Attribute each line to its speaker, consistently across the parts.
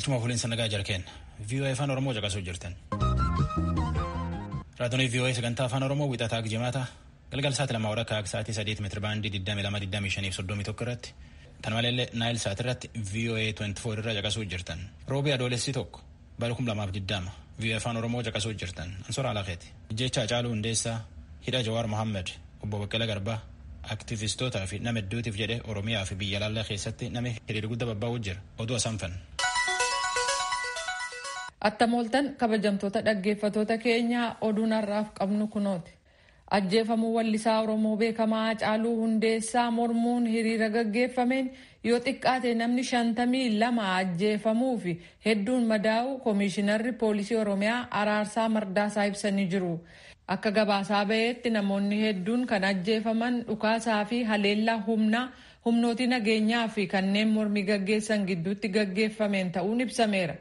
Speaker 1: Galchuma fuuliin sanagaa jarkeen VOA afaan Oromoo caqasuu jirtan. Raadiyoo VOA sagantaa afaan Oromoo wixataa jimaata galgal sa'aatii 2:00 sa'aatii 8 baandii 22:25 irratti tan maleellee Naayil Saat irratti VOA 24 irra caqasuu jirtan. Roobii adoolessi tokko bara 2020 VOA afaan Oromoo caqasuu jirtan. Ansoora Alaaqeeti. Jecha Hacaaluu Hundeessaa, hidha Jawaar Mohammed, obbo Baqqalaa Garbaa, aktiivistootaa fi nama hedduutiif jedhee Oromiyaa fi biyya laallaa keessatti nama hiriira guddaa babbaa'uu jira. Oduu asanfan.
Speaker 2: Attamooltan kabajamtoota dhaggeeffatoota keenya oduun har'aaf qabnu kunooti. Ajjeefamuu wallisaa Oromoo beekamaa Hacaaluu Hundeessaa mormuun hiriira gaggeeffameen yoo xiqqaate namni 52 ajjeefamuu fi hedduun madaa'u Koomishinarri Poolisii Oromiyaa Araarsaa Mardaasaa ibsanii jiru. Akka gabaasaa ba'eetti namoonni hedduun kan ajjeefaman dhukaasaa fi haleellaa humnooti nageenyaa fi kanneen mormii gaggeessan gidduutti gaggeeffameen ta'uun ibsameera.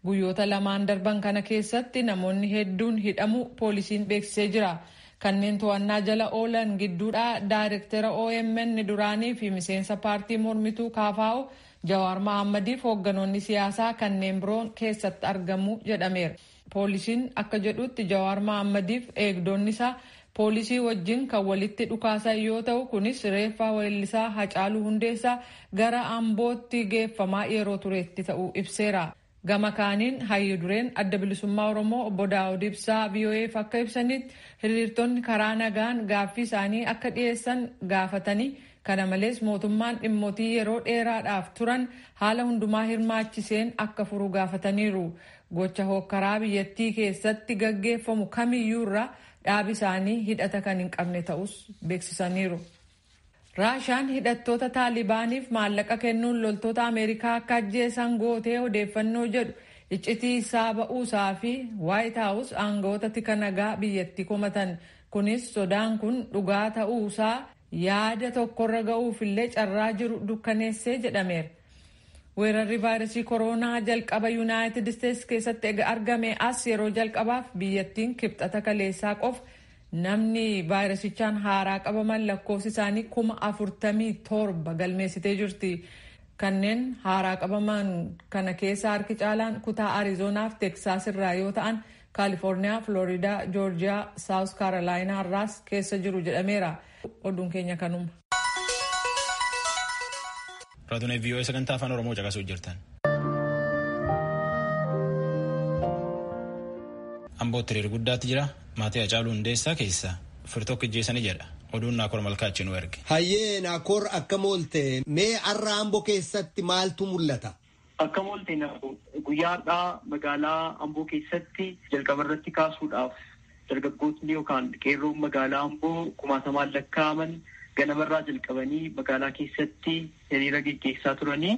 Speaker 2: Guyyoota lamaan darban kana keessatti namoonni hedduun hidhamuu poolisiin beeksisee jira. Kanneen to'annaa jala oolan gidduudhaa daayirektara OMN duraanii fi miseensa paartii mormituu KFO Jawaar Mohammediif hoogganoonni siyaasaa kanneen biroon keessatti argamu jedhameera. Poolisiin akka jedhutti Jawaar Mohammediif eegdonni isaa poolisii wajjin kan walitti dhukaasan yoo ta'u kunis reeffa weellisaa Hacaaluu Hundeessaa gara Ambootti geeffamaa yeroo tureetti ta'uu ibseera. Gama kaaniin hayyu dureen adda bilisummaa Oromoo obbo Daawud Ibsaa VOA'f akka ibsanitti hiriirtonni karaa nagaan gaaffii isaanii akka dhiyeessan gaafatanii kana malees mootummaan dhimmootii yeroo dheeraadhaaf turan haala hundumaa hirmaachiseen akka furu gaafataniiru. Gocha hokkaraa biyyattii keessatti gaggeeffamu kamiyyuurra dhaabi isaanii hidhata kan hin qabne ta'us beeksisaniiru. Raashaan hidhattoota Taalibaaniif maallaqa kennuun loltoota Ameerikaa akka ajjeesan gootee odeeffannoo jedhu iccitii isaa ba'uusaa fi Waayit Haawus aangawoota tika nagaa biyyattii komatan. Kunis sodaan kun dhugaa ta'uusaa yaada tokkorra ga'uufillee carraa jiru dukkaneessee jedhameera. Weerarri vaayirasii kooroonaa jalqaba Yuunaayitid Isteetsi keessatti argame as yeroo jalqabaaf biyyattiin kibxata kaleessaa qofa namni vaayirasichaan haaraa qabaman lakkoofsi isaanii 47,000 galmeessitee jirti. Kanneen haaraa qabaman kana keessa harki caalaan kutaa Arizoonaa fi Teksaas irraa yoo ta'an Kaalifoorniyaa, Floriidaa, Joorjiyaa, Saawus Kaarolaayinaa irraas keessa jiru jedhameera. Oduun keenya kanuma.
Speaker 1: Raadiyoo VOA sagantaa afaan Oromoo caqasuu jirtan. Ambootti hiriira guddaatti jira. Maatii Hacaaluu Hundeessaa keessa firtokko ijjeessanii jedha. Oduun Naakoor Malkaachi nu erge.
Speaker 3: Hayyee Naakoor akkam oolte mee har'a Amboo keessatti maaltu mul'ata?
Speaker 4: Akkam oolte guyyaadhaa magaalaa Amboo keessatti jalqaba irratti kaasuudhaaf dargaggootni yookaan qeerroon magaalaa Amboo 1,000 lakkaa'aman ganamarraa jalqabanii magaalaa keessatti hiriira gaggeessaa turanii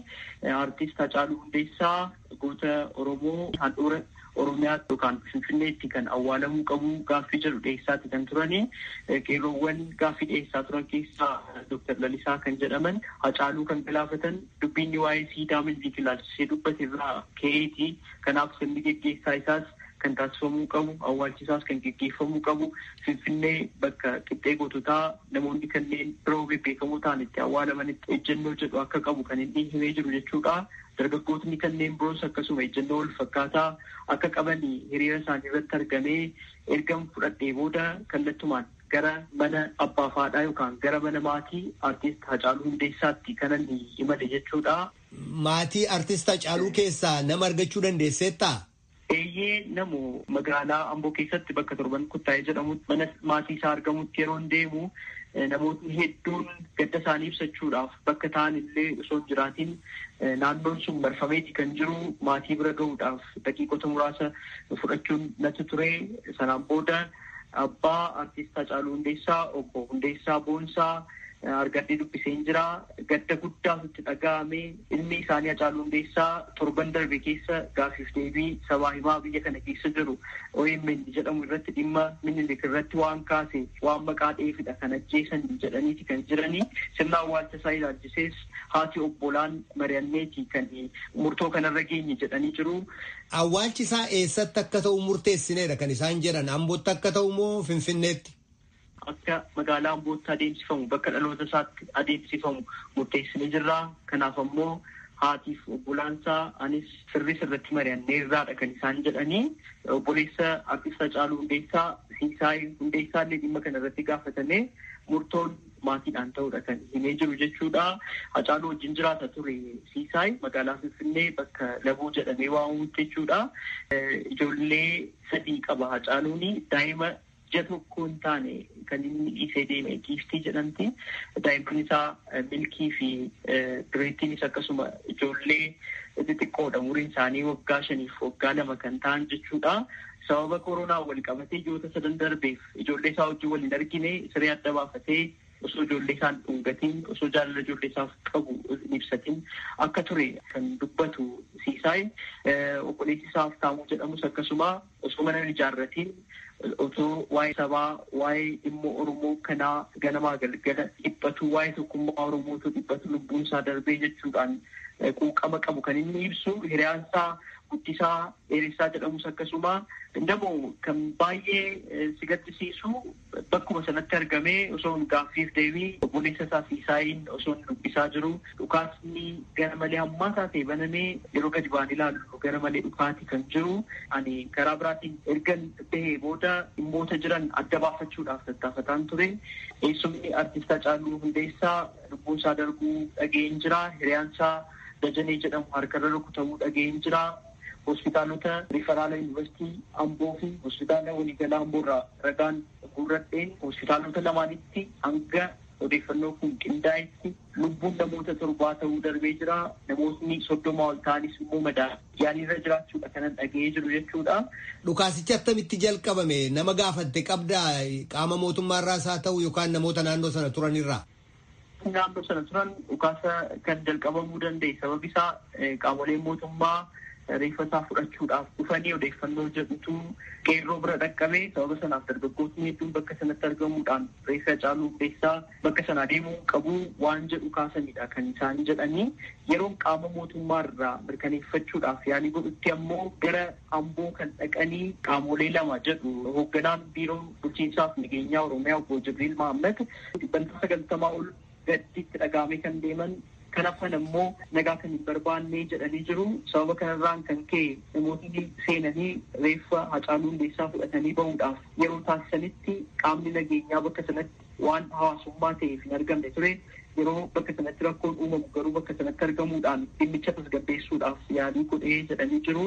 Speaker 4: artist Hacaaluu Hundeessaa goota Oromoo handhuura Oromiyaa yookaan Finfinneetti kan awwaalamuu qabu gaaffii jedhu dhiyeessaatti kan turanii qeerroowwan gaaffii dhiyeessaa turan keessaa Dr. Lalisaa kan jedhaman Hacaaluu kan galaafatan dubbiin waa'ee siidaa milbii ilaalchisee dubbate irraa ka'eeti. Kanaaf sirni gaggeessaa isaas kan taasifamuu qabu, awwaalchisaas kan gaggeeffamuu qabu, Finfinnee bakka qixxee goototaa namoonni kanneen biroo beekamoo ta'an itti awwaalamanitti ejjennoo jedhu akka qabu kan inni himee jiru jechuudha. Dargaggootni kanneen biroos akkasuma ejjennoo wal fakkaataa akka qaban hiriira isaanii irratti argamee erga fudhadhee booda kallattumaan gara mana abbaa faadhaa yookaan gara mana maatii artist Hacaaluu Hundeessaatti kanan imale jechuudha.
Speaker 3: Maatii artist Hacaaluu keessaa nama argachuu dandeesseettaa?
Speaker 4: Eeyyee namu magaalaa Amboo keessatti bakka Torban Kuttaayee jedhamutti mana maatii isaa argamutti yeroo deemu namootni hedduun gadda isaanii ibsachuudhaaf bakka ta'an illee osoo hin jiraatiin naannoon sun marfameeti kan jiru maatii bira gahuudhaaf daqiiqota muraasa fudhachuun natti ture. Sanaan booda abbaa artist Hacaaluu Hundeessaa obbo Hundeessaa Boonsaa argadhee dubbiseen jira. Gadda guddaatu itti dhaga'ame. Ilmi isaanii Hacaaluu Hundeessaa torban darbe keessa gaaffiif deebii sabaa himaa biyya kana keessa jiru OMN jedhamu irratti dhimma Minilik irratti waan kaase waan maqaa dheefidha kan ajjeesan jedhaniiti kan jiranii. Sirna awwaalcha isaa ilaalchisees haati obbolaan mari'anneeti kan murtoo kanarra geenye jedhanii jiru.
Speaker 3: Awwaalchi isaa eessatti akka ta'u murteessineedha kan isaan jedhan Ambootti akka ta'u moo Finfinneetti?
Speaker 4: Akka magaalaa Ambootti adeemsifamu bakka dhaloota isaatti adeemsifamu murteessinee jirra. Kanaaf ammoo haatiif obbolaansaa anis sirriitti mari'anneerraadha kan isaan jedhanii. Obboleessa artist Hacaaluu Hundeessaa Siisaay Hundeessaa illee dhimma kana irratti gaafatamee murtoon maatiidhaan ta'uudha kan himee jiru jechuudha. Hacaaluu wajjin jiraata ture Siisaay magaalaa Finfinnee bakka Laboo jedhamee waamamutti jechuudha. Ijoollee 3 qaba Hacaaluun. Daa'ima ija tokko hin taane kan inni dhiisee deeme Giiftii jedhamti. Daa'imman isaa Milkii fi Dureettiinis akkasuma ijoollee xixiqqoodha. Umuriin isaanii waggaa 5 fi waggaa 2 kan ta'an jechuudha. Sababa koronaa wal qabatee ji'oota 7 darbeef ijoollee isaa wajjin wal hin argine siree adda baafatee osoo ijoollee isaan dhungatiin osoo jaalala ijoollee isaaf qabu ibsatiin akka ture kan dubbatu Siisaay. Obboleessi isaa Haftaamuu jedhamus akkasuma osoo mana ijaarratiin osoo waa'ee sabaa waa'ee dhimma Oromoo kanaa ganamaa galgala dhiphatu waa'ee tokkummaa Oromootu dhiphatu lubbuun isaa darbee jechuudhaan quuqama qabu kan inni ibsu. Hiriyaan isaa Guddisaa Dheeressaa jedhamus akkasuma namoo kan baay'ee si gaddisiisu bakkuma sanatti argamee osoo gaaffiif deebii obboleessa isaa Siisaayiin osoo dubbisaa jiru dhukaasni gara malee hammaataa ta'e banamee yeroo gadi ba'an ilaalu gara malee dhukaati kan jiru. Ani karaa biraatiin ergan bahee booda dhimmoota jiran adda baafachuudhaaf tattaafataan ture. Eessumni artist Hacaaluu Hundeessaa lubbuun isaa darbuu dhaga'een jira. Hiriyaan isaa Dajanee jedhamu harkarra rukutamuu dhaga'een jira. Hospitaalota Riferaala Yuunivarsiitii Amboo fi hospitaala waliigalaa Amboorraa ragaan guurradheen hospitaalota lamaanitti hanga odeeffannoo kun qindaa'etti lubbuun namoota 7 ta'uu darbee jira. Namootni 30 ol ta'anis immoo yaaliirra jiraachuudha kanan dhaga'ee jiru jechuudha.
Speaker 3: Dhukaasichi attamitti jalqabame nama gaafatte qabdaa qaama mootummaarraas haa ta'u yookaan namoota naannoo sana turanirraa?
Speaker 4: Naannoo sana turan dhukaasa kan jalqabamuu danda'e sababi isaa qaamoleen mootummaa reeffa isaa fudhachuudhaaf dhufanii odeeffannoo jedhutu qeerroo bira dhaqqabee sababa sanaaf dargaggootni hedduun bakka sanatti argamuudhaan reeffa Hacaaluu Hundeessaa bakka sana deemuu qabu waan jedhu kaasanidha kan isaan jedhanii. Yeroon qaama mootummaa irraa mirkaneeffachuudhaaf yaalii godhutti ammoo gara Amboo kan dhaqanii qaamolee 2 jedhu hoogganaan biiroo bulchiinsaaf nageenyaa Oromiyaa obbo Jibriil Mahammad 90 ol gaddiitti dhagaamee kan deeman. Kan hafan ammoo nagaa kan hin barbaanne jedhanii jiru. Sababa kanarraan kan ka'e namoonni seenanii reeffa Hacaaluu Hundeessaa fudhatanii bahuudhaaf yeroo taasisanitti qaamni nageenyaa bakka sanatti waan hawaasummaa ta'eef hin argamne ture. Yeroo bakka sanatti rakkoon uumamu garuu bakka sanatti argamuudhaan dhimmicha tasgabbeessuudhaaf yaalii godhee jedhanii jiru.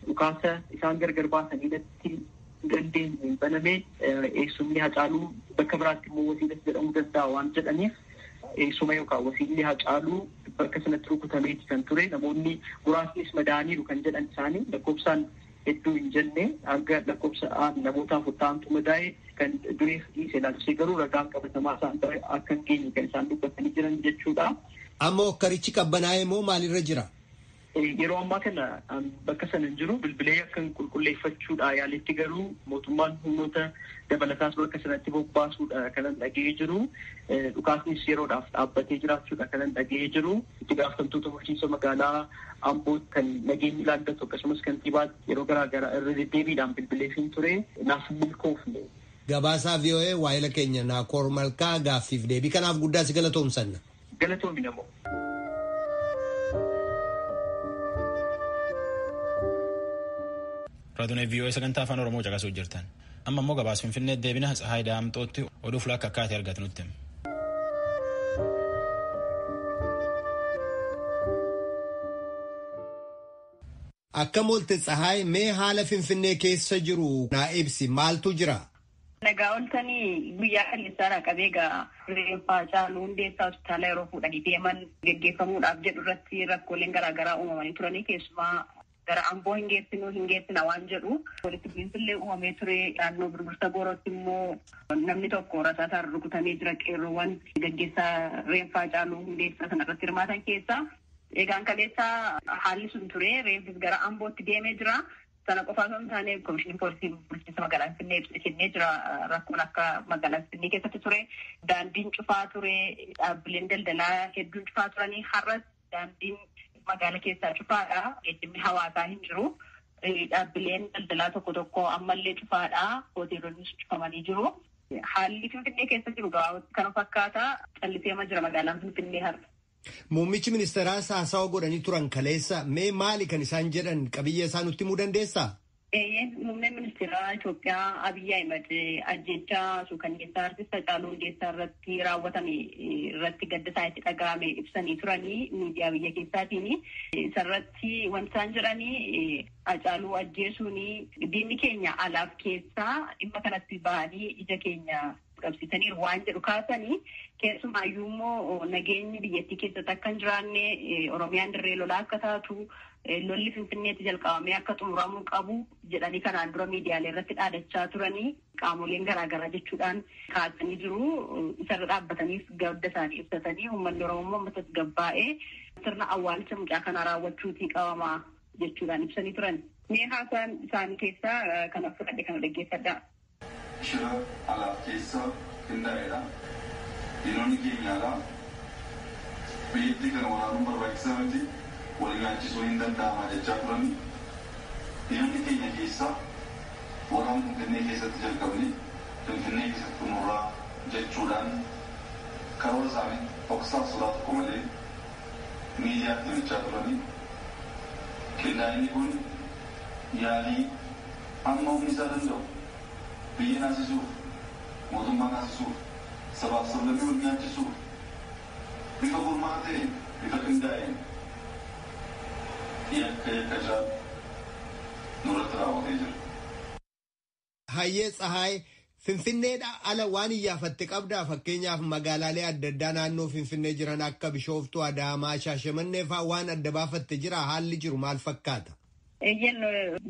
Speaker 4: Dhukaasa isaan gargar baasanii natti dandeenye baname eessumni Hacaaluu bakka biraatti immoo Wasiilas jedhamuu danda'a waan jedhaniif eessuma yookaan Wasiilli Hacaaluu bakka sanatti rukutameeti kan ture. Namoonni muraasnis madaaniiru kan jedhan isaanii lakkoofsaan hedduu hin jenne hanga lakkoofsaan namoota 40 madaa'e kan dureef dhiise ilaalchisee garuu ragaan qabatamaa isaan akka hin geenye kan isaan dubbatanii jiran jechuudha.
Speaker 3: Amma okkarichi qabbanaa'ee moo maalirra jira?
Speaker 4: Yeroo ammaa kana bakka sana hin jiru bilbilee akka qulqulleeffachuudha yaalitti garuu mootummaan humnoota dabalataas bakka sanatti bobbaasuudha kanan dhaga'ee jiru. Dhukaasnis yeroodhaaf dhaabbatee jiraachuudha kanan dhaga'ee jiru. Itti gaafatamtoota bulchiinsa magaalaa Amboo kan nageenyi ilaallatu akkasumas kantiibaatti yeroo garaagaraa irra deddeebiidhaan bilbileefin ture naaf milkoofne.
Speaker 3: Gabaasaa VOA waa'ila keenya Naakoor Malkaa gaaffiif deebii kanaaf guddaa si galatoomsanna.
Speaker 4: Galatoomi namoo.
Speaker 1: Raadiyoo VOA sagantaa afaan Oromoo caqasuu jirtan. Amma immoo gabaasa Finfinnee deebina Tsahaay Daamxootti oduu fulaa akka akkaataa argatu nutti.
Speaker 3: Akkam oolte Tsahaay mee haala Finfinnee keessa jiru naa ibsi maaltu jira?
Speaker 5: Nagaa oltanii guyyaa kaleessaa qabee reeffa Hacaaluu Hundeessaa hospitaala yeroo fuudhanii deeman geggeeffamuudhaaf jedhu irratti rakkooleen garaagaraa uumamanii turanii keessumaa gara Amboo hin geessina waan jedhu walitti bu'iinsillee uumamee ture. Naannoo Birbirsa Goorootti immoo namni tokko rasaasaan rukutamee jira. Qeerroowwan geggeessaa reeffa Hacaaluu Hundeessaa sanarratti hirmaatan keessaa eegaan kaleessaa haalli sun ture. Reeffis gara Ambootti deemee jira. Sana qofaa osoo hin taane Komishinii Poolisii Bulchiinsa Magaalaa Finfinnee ibsitee jira. Rakkoon akka Magaalaa Finfinnee keessatti ture. Daandiin cufaa ture. Dhaabbileen daldalaa hedduun cufaa turanii har'as daandiin magaala keessaa cufaadha. Geejjibni hawaasaa hin jiru. Dhaabbileen daldalaa tokko ammallee cufaadha. Hoteelonnis cufamanii jiru. Haalli Finfinnee keessa jiru gabaabatti kana fakkaata. Calliseema jira magaalaan Finfinnee har'a.
Speaker 3: Muummichi ministeeraas haasawa godhanii turan kaleessa mee maali kan isaan jedhan qabiyyee isaa nutti himuu dandeessaa?
Speaker 5: Muummeen ministeeraa Itoophiyaa Abiyyi Ahimad ajjechaa suukanneessaa artist Hacaaluu Hundeessaa irratti raawwatame irratti gadda isaa itti dhaga'ame ibsanii turanii miidiyaa biyya keessaatiin. Isarratti wanti isaan jedhanii Hacaaluu ajjeesuun diinni keenya alaaf keessaa dhimma kanatti bahanii ija keenya qabsiisaniiru waan jedhu kaasanii keessumaayyuu immoo nageenyi biyyattii keessatti akka hin jiraanne Oromiyaan dirree lolaa akka taatu lolli Finfinneetti jalqabamee akka xumuramuu qabu jedhanii kanaan dura miidiyaalee irratti dhaadachaa turanii qaamoleen garaagaraa jechuudhaan kaasanii jiru. Isarra dhaabbataniif gadda isaanii ibsatanii uummanni Oromoo ammas gabbaa'ee sirna awwaalcha mucaa kanaa raawwachuutii qabamaa jechuudhaan ibsanii turan. Mee haasaan isaanii keessaa kana fudhadhe kana dhaggeeffadhaa.
Speaker 6: Shira alaaf keessa qindaa'edha. Diinonni keenyaadha. Biyyattii kana waraanuun barbaachisaa miti. Wal nyaachisuu hin danda'ama jechaa turani. Diinonni keenya keessa waraan Finfinnee keessatti jalqabni Finfinnee keessatti xumurraa jechuudhaan karoora isaanii dhoksaaf sodaa tokko malee miidiyaatti himachaa turani. Qindaa'inni kun yaalii amma humni isaa danda'u biyya naasisuuf, mootummaa naasisuuf, sabaaf sablammii wal nyaachisuuf bifa gurmaa ta'een, bifa qindaa'een yakka nurratti raawwatee jira.
Speaker 3: Hayyee Tsahaay Finfinneedha ala waan iyyaafatte qabdaa fakkeenyaaf magaalaalee adda addaa naannoo Finfinnee jiran akka Bishooftuu, Adaamaa, Shaashamannee fa'aa waan adda baafatte jira haalli jiru maal fakkaata?
Speaker 5: Eeyyan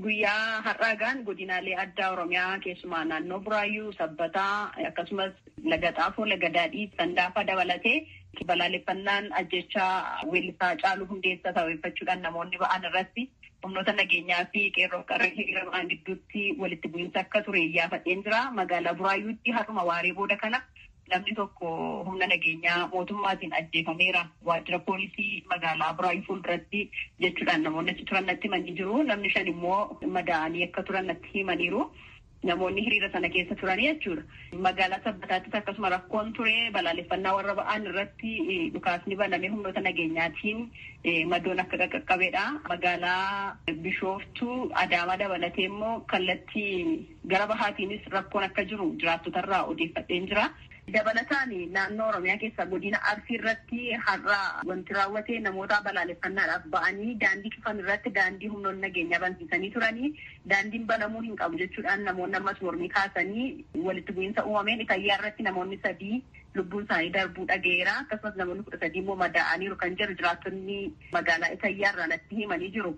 Speaker 5: guyyaa har'aagaan godinaalee addaa Oromiyaa keessumaa naannoo Buraayyuu, Sabbataa akkasumas Laga Xaafoo, Laga Daadhii, Sandaafaa dabalatee balaaleffannaan ajjechaa weellisaa Hacaaluu Hundeessaa sababeeffachuudhaan namoonni ba'an irratti humnoota nageenyaa fi qeerroo qarree hiriira ba'an gidduutti walitti bu'iinsa akka ture iyyaafadheen jira. Magaalaa Buraayyuutti har'uma waaree booda kana namni tokko humna nageenyaa mootummaatiin ajjeefameera. Waajjira poolisii magaalaa Buraayyuu fuulduratti jechuudhaan namoonni achi turan natti himanii jiru. Namni 5 immoo madaa'anii akka turan natti himaniiru. Namoonni hiriira sana keessa turanii jechuudha. Magaalaa Sabbataattis akkasuma rakkoon ture balaaleffannaa warra ba'an irratti dhukaasni banamee humnoota nageenyaatiin madoon akka qaqqabeedha. Magaalaa Bishooftuu, Adaamaa dabalatee immoo kallattii gara bahaatiinis rakkoon akka jiru jiraattotarraa odeeffadheen jira. Dabalataan naannoo Oromiyaa keessaa godina Arsii irratti har'a wanti raawwate namoota balaaleffannaadhaaf ba'anii daandii cufan irratti daandii humnoonni nageenyaa bansiisanii turanii daandiin banamuu hin qabu jechuudhaan namoonni ammas mormii kaasanii walitti bu'iinsa uumameen Itayyaa irratti namoonni 3 lubbuun isaanii darbuu dhaga'eera. Akkasumas namoonni 13 immoo madaa'aniiru kan jedhu jiraattonni magaalaa Itayyaa irraa natti himanii jiru.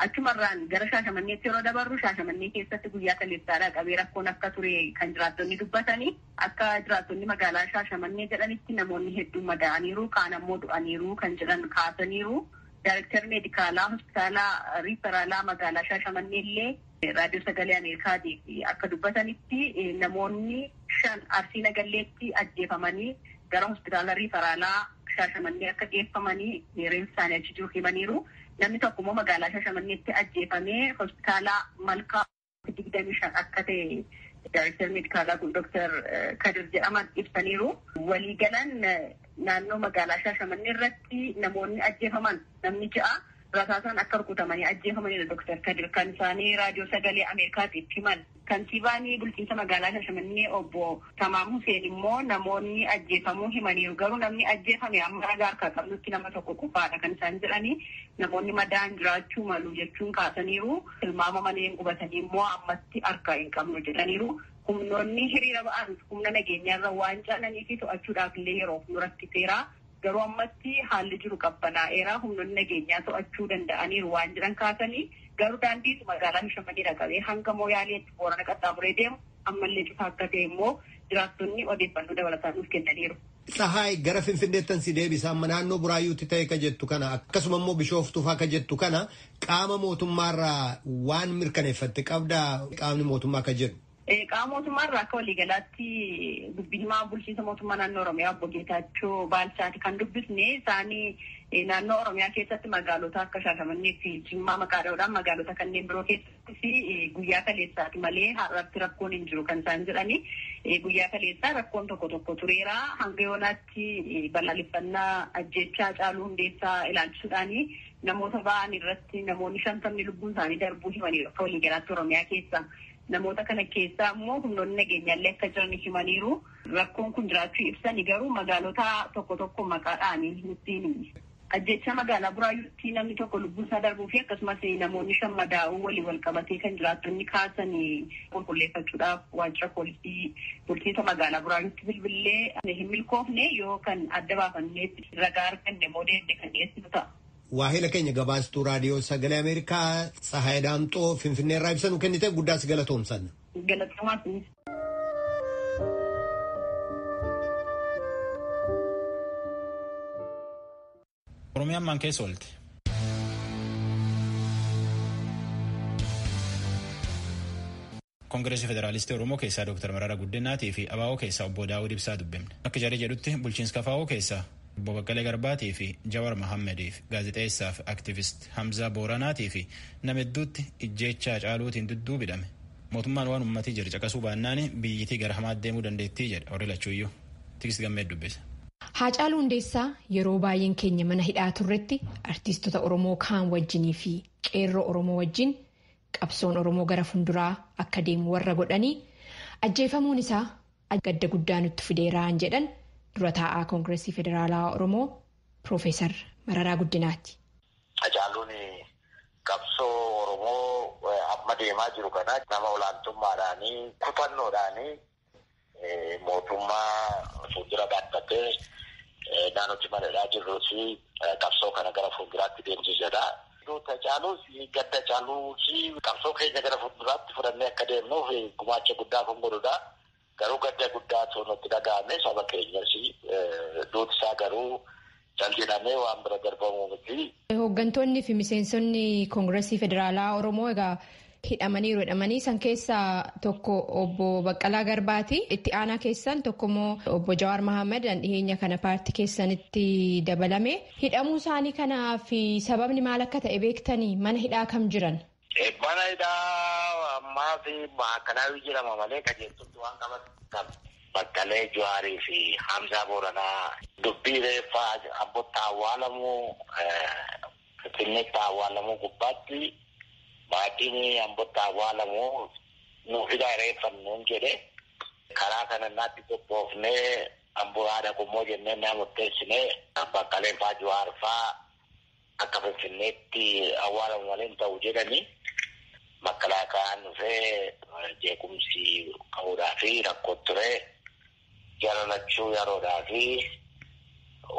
Speaker 5: Achumarraan gara Shaashamanneetti yeroo dabarru Shaashamannee keessatti guyyaa kaleessaadhaa qabee rakkoon akka ture kan jiraattonni dubbatanii akka jiraattonni magaalaa Shaashamannee jedhanitti namoonni hedduun madaa'aniiru kaan ammoo du'aniiru kan jedhan kaasaniiru. Daayirektarri meedikaalaa hospitaalaa riiferaalaa magaalaa Shaashamannee illee raadiyoo sagalee Ameerikaatiif akka dubbatanitti namoonni 5 Arsii Nagalleetti ajjeefamanii gara hospitaala riiferaalaa Shaashamannee akka geeffamanii reeffi isaanii achi jiru himaniiru. Namni tokko immoo magaalaa Shaashamanneetti ajjeefamee hospitaala Malkaa 25 akka ta'e daayirektarri meedikaalaa kun Dr. Kadir jedhaman ibsaniiru. Waliigalan naannoo magaalaa Shaashamannee irratti namoonni ajjeefaman namni 6 rasaasaan akka rukutamanii ajjeefamanidha. Dr. Kadir kan isaanii raadiyoo sagalee Ameerikaatiif himan. Kantiibaan bulchiinsa magaalaa Shaashamannee obbo Tamaam Huseen immoo namoonni ajjeefamuu himaniiru. Garuu namni ajjeefame amma ragaa harkaa qabnutti nama tokko qofaadha kan isaan jedhanii namoonni madaa'an jiraachuu malu jechuun kaasaniiru. Tilmaama malee qubatanii immoo ammatti harkaa hin qabnu jedhaniiru. Humnoonni hiriira ba'an humna nageenyaarra waan caalanii fi to'achuudhaaf illee yeroo nu rakkiseera. Garuu ammatti haalli jiru qabbanaa'eera. Humnoonni nageenyaa to'achuu danda'aniiru waan jiran kaasanii garuu daandiin magaalaa Shaashamannee dhaqabee hanga Mooyaaleetti Boorana qaxxaamuree deemu ammallee cufaa akka ta'e immoo jiraattonni odeeffannoo dabalataa nuuf kennaniiru.
Speaker 3: Tsahaay gara Finfinneettan si deebisa amma naannoo Buraayyuutti ta'e ka jettu kana akkasuma immoo Bishooftuu fa'aa ka jettu kana qaama mootummaarraa waan mirkaneeffatte qabdaa qaamni mootummaa ka jedhu.
Speaker 5: Qaama mootummaarraa akka waliigalaatti dubbii himaa bulchiinsa mootummaa naannoo Oromiyaa obbo Geetaachoo Baalchaati kan dubbisne. Isaanii naannoo Oromiyaa keessatti magaalota akka Shaashamannee fi Jimmaa maqaa dha'uudhaan magaalota kanneen biroo keessatti guyyaa kaleessaati malee har'aatti rakkoon hin jiru kan isaan jedhani. Guyyaa kaleessaa rakkoon tokko tureera. Hanga yoonaatti balaaleffannaa ajjechaa Haacaaluu Hundeessaa ilaalchisuudhaani namoota ba'an irratti namoonni 50 lubbuun isaanii darbuu himaniiru akka waliigalaatti Oromiyaa keessa. Namoota kana keessaa immoo humnoonni nageenyaallee akka jiran himaniiru. Rakkoon kun jiraachuu ibsani garuu magaalota tokko maqaadhaan nutti ajjecha magaalaa Buraayyuutti namni tokko lubbuun isaa darbuu fi akkasumas namoonni 5 madaa'uu walii wal qabatee kan jiraattonni kaasan qulqulleeffachuudhaaf waajjira poolisii bulchiinsa magaalaa Buraayyuutti bilbilee hin milkoofne yoo kan adda baafanneef ragaa arganne moodeenne kan dhiyeessinu ta'a.
Speaker 3: Waahila keenya gabaastuu raadiyoo sagalee Ameerikaa Tsahaay Daamxoo Finfinneerraa ibsa kennite guddaas galatoomsan.
Speaker 5: Galatoomaas.
Speaker 1: Oromiyaan maan keessa oolte. Koongireesii Federaalistii Oromoo keessaa Dr. Mararaa Guddinaatii fi ABO keessaa obbo Daawud Ibsaa dubbifne. Akka jarri jedhutti bulchiinsa KFO keessaa obbo Baqqalee Garbaatii fi Jawar Mahammediif gaazexeessaa fi aktivist Hamzaa Booranaatii fi nama hedduutti ijjeechaa Haacaaluutiin dudduubidhame. Mootummaan waan uummatii jiru caqasuu baannaan biyyittii gara hamaatti deemuu dandeettii jedha warri lachuuyyuu. Tigist Gammee dubbisa.
Speaker 7: Haacaaluu Hundeessaa yeroo baay'een keenya mana hidhaa turretti artiistota Oromoo kaan wajjinii fi qeerroo Oromoo wajjin qabsoon Oromoo gara funduraa akka deemu warra godhanii ajjeefamuun isaa gadda guddaa nutti fideeraan jedhan dura taa'aa Koongireesii Federaalaa Oromoo Piroofeesar Mararaa Guddinaati.
Speaker 8: Haacaaluun qabsoo Oromoo amma deemaa jiru kana nama olaantummaadhaanii kutannoodhaanii mootummaa fuuldura dhaabbatee naannootti maladhaa jirruu fi qabsoo kana gara fuulduraatti deemsisedha. Haacaaluus gadda Haacaaluu fi qabsoo keenya gara fuulduraatti fudhannee akka deemnuuf gumaacha guddaa kan godhudha. Garuu gadda guddaa nutti dhaga'ame saba keenyas duutisaa garuu jallinamee waan bira darbamuu miti.
Speaker 7: Hooggantoonni fi miseensonni Koongireesii Federaalaa Oromoo egaa hidhamanii san keessaa tokko obbo Baqqalaa Garbaati. Itti aanaa keessan tokko immoo obbo Jawar Mahammad dhiyeenya kana paartii keessanitti dabalame. Hidhamuu isaanii kanaa fi sababni maal akka ta'e beektanii mana hidhaa kam jiran?
Speaker 8: Mana hidhaa ammaa fi maakanaa jedhama malee qajeeltutti waan qaban Baqqalee Jawaarii fi Hamzaa Booranaa dubbii reeffaa abbotti awwaalamuu Finfinneetti awwaalamuu gubbaatti maatiin ambotti awwaalamuu nuuf hidhaa reeffannuun jedhe karaa kanannaatti qophoofnee amboo haadha qommoo jennee naa murteessinee Baqqalee faa Jawaar faa akka Finfinneetti awwaalamu malee hin ta'u jedhanii makalaakaan dhufee jeequmsi qabuudhaa fi rakkoo ture jaalalachuu yeroodhaa fi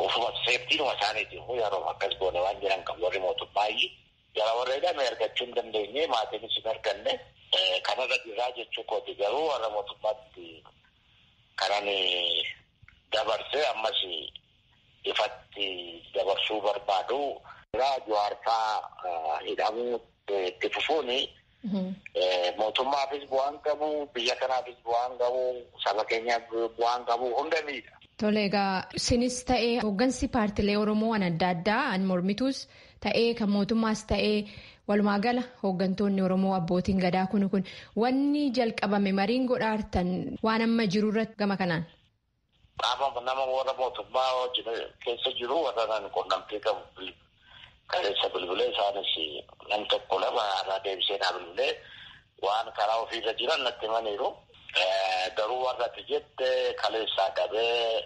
Speaker 8: ufuma seeftiinuma isaaniitiif yeroo akkas goone waan jiran kan warri mootummaayyii jara warreedhaan argachuu hin dandeenye maatiinis hin arganne kanarra jirraa jechuu kooti garuu warra mootummaatti kanan dabarsee ammas ifatti dabarsuu barbaadu Jawaar faa hidhamuu itti fufuuni mootummaafis bu'aan qabu biyya kanaafis bu'aan qabu saba keenyaaf bu'aan qabu hunda miidha.
Speaker 7: Tole egaa isinis ta'ee hooggansi paartilee Oromoo adda addaa an mormituus ta'ee kan mootummaas ta'ee walumaa gala hooggantoonni Oromoo abbootiin gadaa kun wanni jalqabame mariin godhaartan waan amma jiru irratti gama kanaan.
Speaker 8: Nama warra mootummaa keessa jiru warra naan quunnamtee qabu kaleessa bilbilee isaanis nam tokko lama irraa deebisee naa bilbilee waan karaa ofiirra jiran natti himaniiru. Garuu warra ati jette kaleessaa qabee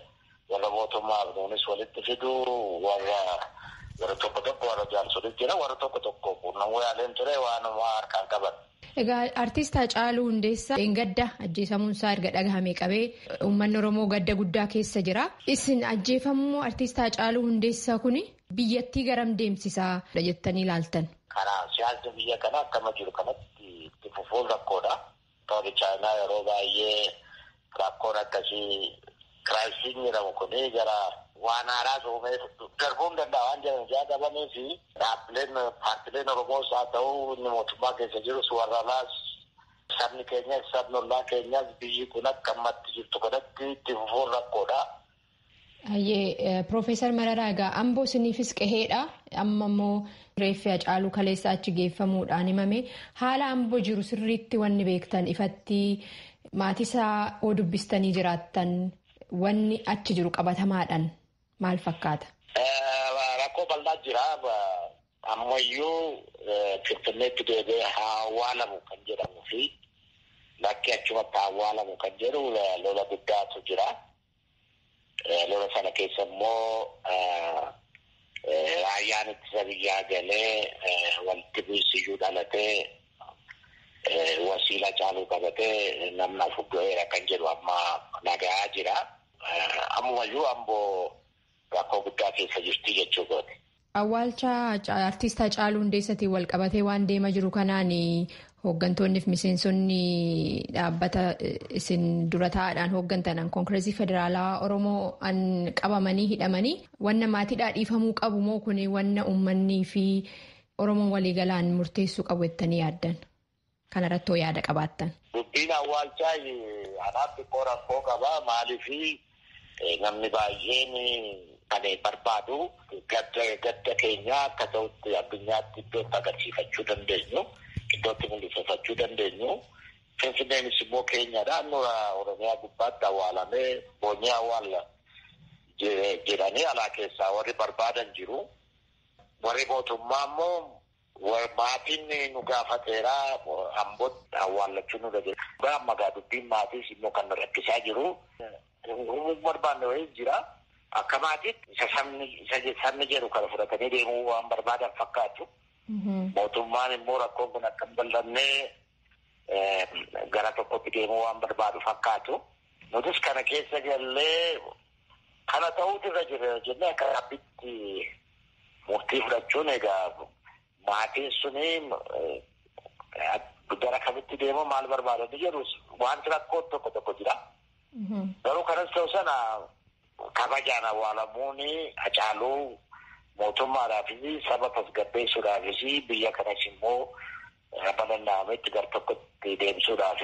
Speaker 8: warra mootummaaf nuunis walitti fidu warra tokko warra jaarsolitti jira warra tokko quunnamuu yaaleen ture waanuma harkaan qaban.
Speaker 7: Egaa artiist Haacaaluu Hundeessaa gadda ajjeefamuun isaa erga dhagahame qabee uummanni Oromoo gadda guddaa keessa jira. Isin ajjeefamuu artiist Haacaaluu Hundeessaa kuni biyyattii garam deemsisaa jettanii ilaaltan?
Speaker 8: Karaa siyaasni biyya kanaa akkama jiru kanatti itti fufuun rakkoodha. Tooni Chaayinaa yeroo baay'ee rakkoon akkasii kiraayisiin jedhamu kuni gara waan haaraa uumee darbuu hin danda'a waan jedhan jaaqabanii fi dhaabbileen paartileen Oromoos haa ta'u inni mootummaa keessa jirus warra alaas Sabni keenya sabni ollaa keenyas biyyi kun akka ammatti jirtu kanatti itti fufuun rakkoodha.
Speaker 7: Profeesar Mararaa egaa Amboo isiniifis qaheedha. Amma immoo reeffi Hacaaluu kaleessa achi geeffamuudhaan himame. Haala Amboo jiru sirriitti wanni beektan ifatti maatisaa oo dubbistanii jiraattan wanni achi jiru qabatamaadhaan maal fakkaata?
Speaker 8: Rakkoo bal'aa jira. Ammayyuu Finfinneetti deebi'ee haa awwaalamu kan jedhamu fi bakki achumatti haa awwaalamu kan jedhu lola guddaatu jira. Lola sana keessa immoo raayyaan ittisa biyyaa galee walitti bu'iinsiyyuu dhalatee wasiila Hacaaluu qabatee namni afur du'eera kan jedhu amma nagayaa jira. Ammumayyuu Amboo rakkoo guddaa keessa jirti jechuudha.
Speaker 7: Awwaalcha artiist Hacaaluu Hundeessaatiin wal qabatee waan deema jiru kanaan hooggantoonni fi miseensonni dhaabbata isin dura taa'aadhaan hooggantan Koongireesii Federaalaa Oromoo qabamanii hidhamanii wanna maatiidhaa dhiifamuu qabu moo kun wanna uummanni fi Oromoon waliigalaan murteessuu qabu jettanii yaaddan? Kanarrattoo yaada qabaattan.
Speaker 8: Dubbiin awwaalchaa anaaf xiqqoo rakkoo qaba. Maaliif namni baay'een kan barbaadu gadda keenya akka ta'utti addunyaatti iddootti agarsiifachuu dandeenyu, iddootti mul'ifachuu dandeenyu. Finfinneenis immoo keenyadha. Nura Oromiyaa gubbaatti awwaalamee boonyee awwaala jedhanii alaa keessaa warri barbaadan jiru. Warri mootummaa immoo maatiin nu gaafateera Ambootti awwaallachuu nu dhageessa. Amma dubbiin maatiis immoo kan rakkisaa jiru. Barbaanne wayii jira. Akka maatiitti isa sabni jedhu kana fudhatanii deemuu waan barbaadan fakkaatu. Mootummaan immoo rakkoon kun akka hin bal'annee gara tokkotti deemuu waan barbaadu fakkaatu. Nutis kana keessa gallee kana ta'uutu irra jira jennee akka dhaabbitti murtii fudhachuun egaa maatiin suni gara kamitti deemuu maal barbaadanii jedhu wanti rakkoo tokko jira. Garuu kanas ta'u sana kabajaan awwaalamuun Hacaaluu mootummaadhaafis saba tasgabbeessuudhaafis biyya kanas immoo bal'inaametti gar tokkotti deemsuudhaaf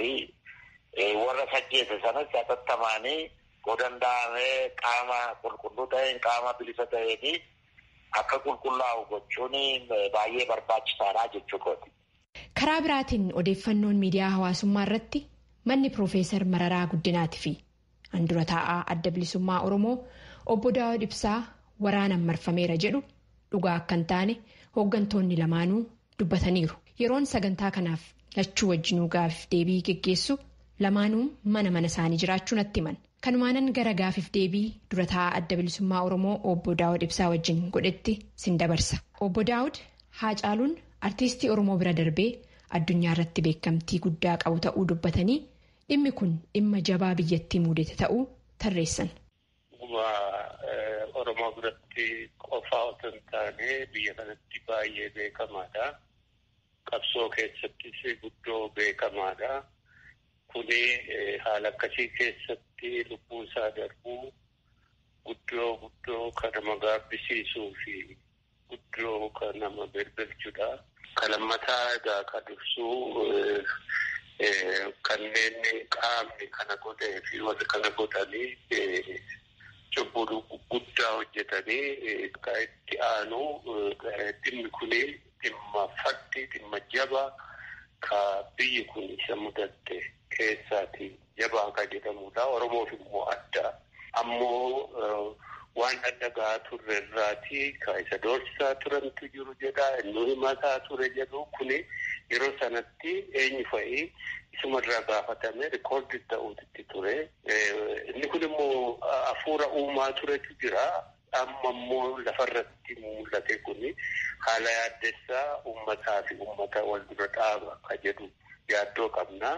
Speaker 8: warra sajjeese sanas hatattamaanii godanda'amee qaama qulqulluu ta'een qaama bilisa ta'een akka qulqullaa'u gochuun baay'ee barbaachisaadha jechuudha.
Speaker 7: Karaa biraatiin odeeffannoon miidiyaa hawaasummaa irratti manni Piroofeesar Mararaa Guddinaatii fi handura taa'aa adda bilisummaa Oromoo obbo Daawud Ibsaa waraanaan marfameera jedhu dhugaa akka hin taane hooggantoonni lamaanuu dubbataniiru. Yeroon sagantaa kanaaf lachuu wajjinuu gaafiif deebii geggeessu lamaanuu mana isaanii jiraachuu natti himan. Kanumaanan gara gaafiif deebii dura taa'aa adda bilisummaa Oromoo obbo Daawud Ibsaa wajjin godhetti sin dabarsa. Obbo Daawud Hacaaluun artiistii Oromoo bira darbee addunyaa irratti beekamtii guddaa qabu ta'uu dubbatanii dhimmi kun dhimma jabaa biyyattii mudate ta'uu tarreessan.
Speaker 9: Oromoo biratti qofaa otoo hin taane biyya kanatti baay'ee beekamaadha. Qabsoo keessattis guddoo beekamaadha. Kuni haala akkasii keessatti lubbuu isaa darbuu guddoo kan nama gaabbisiisuu fi guddoo kan nama birbirchuudha. Kan lammataa egaa kan ibsuu kanneen qaamni kana godhee fi warri kana godhanii cubbuu guddaa hojjetanii kan itti aanu dhimmi kuni dhimma faddi dhimma jabaa ka biyyi kun isa mudatte keessaati jabaa kan jedhamudha. Oromoof immoo adda. Ammoo waan adda gahaa turre irraati ka isa doorsisaa turantu jiru jedha. Inni himataa ture jedhu kuni yeroo sanatti eenyu fa'ii isumarraa gaafatame rikoordi ta'uutti ture. Inni kun immoo hafuura uumaa turetu jira. Amma immoo lafarratti mul'ate kuni haala yaaddessaa uummataa fi uummata wal dura dhaaba ka jedhu yaaddoo qabna.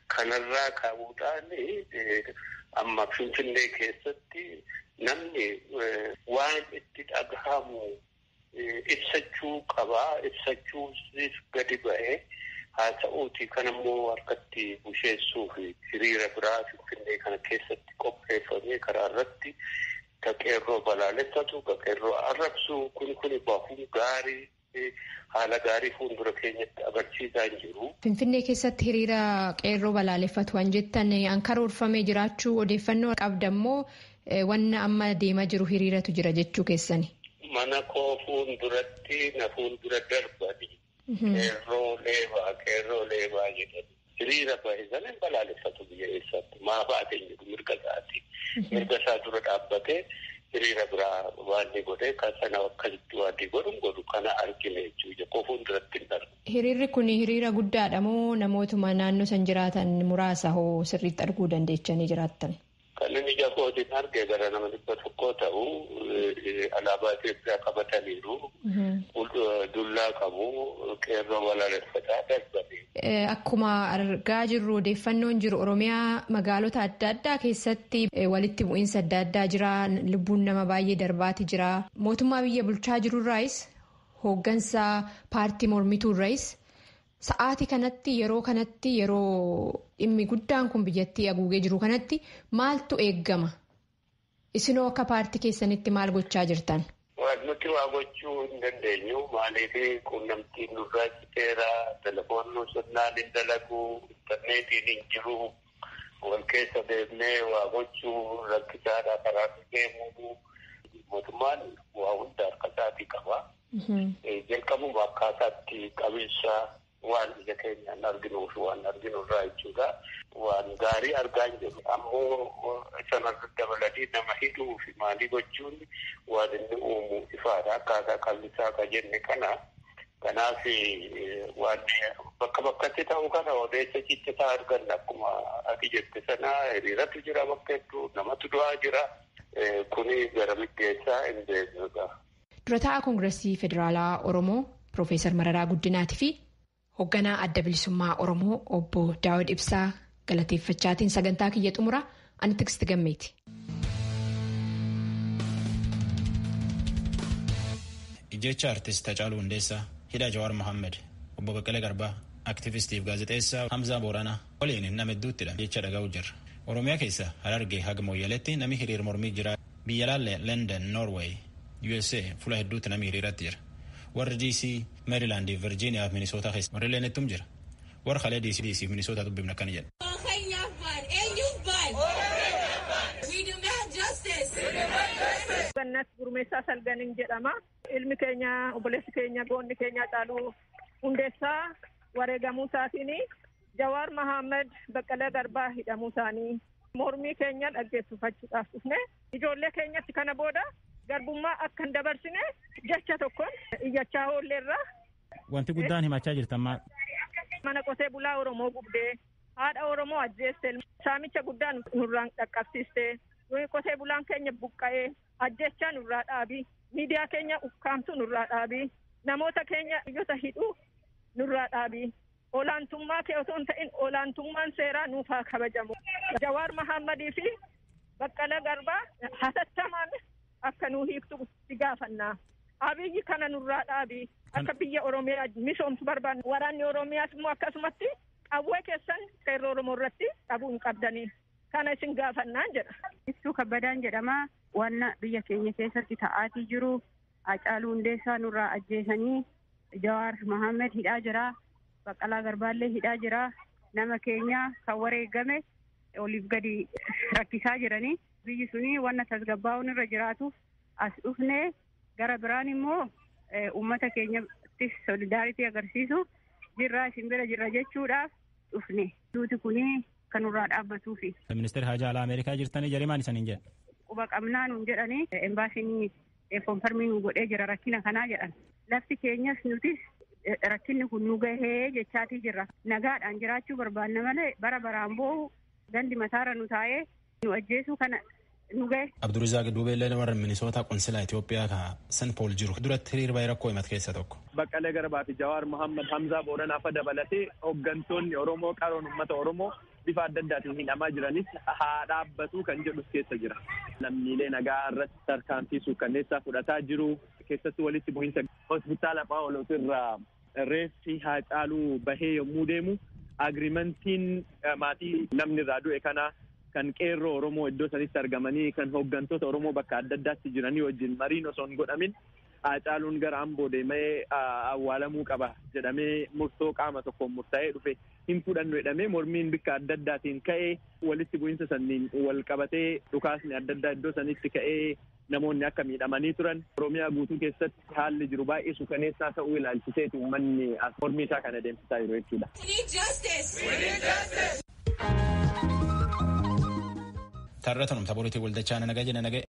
Speaker 9: Kanarraa ka'uudhaan amma Finfinnee keessatti namni waan itti dhagahamu ibsachuu qabaa. Ibsachuus gadi ba'ee haa ta'uuti kan immoo harkatti busheessuu fi hiriira biraa Finfinnee kana keessatti qopheeffamee karaa irratti ka qeerroo balaaleffatu ka qeerroo arrabsu kun bahuun gaarii haala gaarii fuuldura keenyatti agarsiisaa hin jiru.
Speaker 7: Finfinnee keessatti hiriira qeerroo balaaleffatu waan jettan an karoorfamee jiraachuu odeeffannoo qabdammoo wanna amma deemaa jiru hiriiratu jira jechuu keessani.
Speaker 9: Mana koo fuulduratti na fuuldura darbani qeerroo leebaa jedhani. Hiriira baay'isanii hin balaaleffatu biyya eessaatti maa baatee jiru mirga isaati. Mirga isaa dura dhaabbatee hiriira biraa waan ni godhee kan sana akkasitti waan ni godhu kana argine jechuudha. Kofuun duratti hin darbu.
Speaker 7: Hiriirri kun hiriira guddaadha moo namootuma naannoo san jiraatan muraasa hoo sirriitti arguu dandeechanii jiraattan?
Speaker 9: Kan inni ija kootiin argee gara nama 100 ta'u alaabaa Itoophiyaa qabataniiru. Dullaa qabu qeerroo balaaleffataa darbanii.
Speaker 7: Akkuma argaa jirru odeeffannoon jiru Oromiyaa magaalota adda addaa keessatti walitti bu'iinsa adda addaa jira. Lubbuun nama baay'ee darbaati jira. Mootummaa biyya bulchaa jirurraayis hooggansa paartii mormituurraayis sa'aatii kanatti yeroo dhimmi guddaan kun biyyattii haguugee jiru kanatti maaltu eeggama? Isinoo akka paartii keessanitti maal gochaa jirtan?
Speaker 9: Nuti waa gochuu hin dandeenyu. Maaliif quunnamtiin nurraa citeera, telefoonni sirnaan hin dalagu, intarneetiin hin jiru, wal keessa deemnee waa gochuu rakkisaadha karaa deemuu. Mootummaan waa hunda harka isaatii qaba. Jalqabuma akkaataatti qabiinsa waan ija keenyaan arginuuf waan arginurraa jechuudha. Waan gaarii argaa hin jiru. Ammoo sanarra dabalatee nama hidhuu fi maalii gochuun waan inni uumu ifaadha. Akkaataa qabiinsaa ka jenne kana. Kanaaf waan bakka bakkatti ta'u kana odeessa ciccitaa arganna akkuma ati jette sana hiriiratu jira bakka hedduu namatu du'aa jira. Kuni gara middeessaa hin beeknudha.
Speaker 7: Dura taa'aa Koongireesii Federaalaa Oromoo Piroofeesar Mararaa Guddinaatii fi hoogganaa adda bilisummaa Oromoo obbo Daawud Ibsaa galateeffachaatiin sagantaa kiyya xumura ani Tiksiti Gammeeti.
Speaker 1: Ijjecha artist Hacaaluu Hundeessaa, hidha Jawaar Mohaammed, obbo Baqqalee Garbaa, aktivistiif gaazexeessaa Hamzaa Booranaa waliin nama hedduuttidha jecha dhaga'u jirra. Oromiyaa keessa Harargee haga Mooyyaleetti namni hiriir mormii jira. Biyya laallee London, Norway, USA fuula hedduutti namni hiriiratti jira. Warri DC, Maryland, Virginia fi Minnesota keessa warri leenettum jira. Warri kalee DC fi Minnesota dubbifna akkana jedha.
Speaker 10: Gannas Gurmeessaa Salganiin jedhama. Ilmi keenya, obboleessi keenya, goonni keenya Hacaaluu Hundeessaa wareegamuu isaatiin Jawaar Mohaammed Baqqalee Garbaa hidhamuu isaanii mormii keenya dhaggeeffachuudhaaf dhufne ijoollee keenyatti kana booda garbummaa akka hin dabarsine jecha tokkoon iyyachaa oolleerra.
Speaker 1: Wanti guddaan himachaa jirtan maal?
Speaker 10: Mana qotee bulaa Oromoo gubdee haadha Oromoo ajjeeste saamicha guddaan nurraan dhaqqabsiiste qotee bulaan keenya buqqa'ee ajjechaa nurraa dhaabii miidiyaa keenya ukkaamtu nurraa dhaabii namoota keenya iyyota hidhuu nurraa dhaabii. Olaantummaa kee osoo hin ta'in olaantummaan seeraa nuuf haa kabajamu. Jawaar Mohaammadii fi Baqqalee Garbaa hatattamaan akka nuu hiiktu si gaafannaa. Abiyyi kana nurraa dhaabii akka biyya Oromiyaa misoomsu barbaanna. Waraanni Oromiyaas immoo akkasumatti qawwee keessan qeerroo Oromoo irratti dhabuu hin qabdanii. Kana isin gaafannaan jedha.
Speaker 5: Ibsuu Kabbadaan jedhama. Wanna biyya keenya keessatti ta'aatii jiru Hacaaluu Hundeessaa nurraa ajjeesanii Jawaar Mohaammed hidhaa jira. Baqqalaa Garbaallee hidhaa jira. Nama keenya kan wareegame oliif gadi rakkisaa jiranii. Biyyi suni wanna tasgabbaa'uun irra jiraatuuf as dhufne gara biraan immoo uummata keenyattis solidaaritii agarsiisu jirraa isin bira jirra jechuudhaaf dhufne. Duuti kuni kan nurraa dhaabbatuufi.
Speaker 1: Ministeerri Haajaa Alaa Ameerikaa jirtanii jarimaan isaniin jedha.
Speaker 5: Quba qabnaa nuun jedhanii embaasiin konfarmii nu godhee jira rakkina kanaa jedhan. Lafti keenyas nutis rakkinni kun nu gahee jechaatii jirra. Nagaadhaan jiraachuu barbaanna malee bara baraan boo'u gandi mataarra nu taa'ee nu ajjeesuu kana nu gahe.
Speaker 1: Abdurizaaq Duubeellee warra Minisoota Qonsilaa Itoophiyaa ka San Pool jiru duratti hiriira baay'ee rakkoo himate keessa tokko.
Speaker 11: Baqqalee Garbaa fi Jawaar Mohaammed Hamzaa Booranaa fa dabalatee hooggantoonni Oromoo qaroon uummata Oromoo bifa adda addaatiin hidhamaa jiranis haa dhaabbatu kan jedhus keessa jira. Lammiilee nagaa irratti tarkaanfii kanneessaa fudhataa jiru. Keessatti walitti bu'iinsa hospitaala Phaawulos irraa reeffi Hacaaluu bahee yommuu deemu agriimentiin maatii namni irraa du'e kana kan qeerroo Oromoo iddoo sanitti argamanii kan hooggantoota Oromoo bakka adda addaatti jiranii wajjin mariin osoo hin godhamin Haacaaluun gara Amboo deemee awwaalamuu qaba jedhamee murtoo qaama tokkoon murtaa'ee dhufe hin fudhannu jedhamee mormiin bikka adda addaatiin ka'ee walitti bu'iinsa sanniin wal qabatee dhukaasni adda addaa iddoo sanitti ka'ee namoonni akka miidhamanii turan Oromiyaa guutuu keessatti haalli jiru baay'ee suukaneessaa ta'uu ilaalchiseeti uummanni mormii isaa kana deemsisaa jiru jechuudha.
Speaker 1: Tarra tanumta boriitii waldachaa nagaya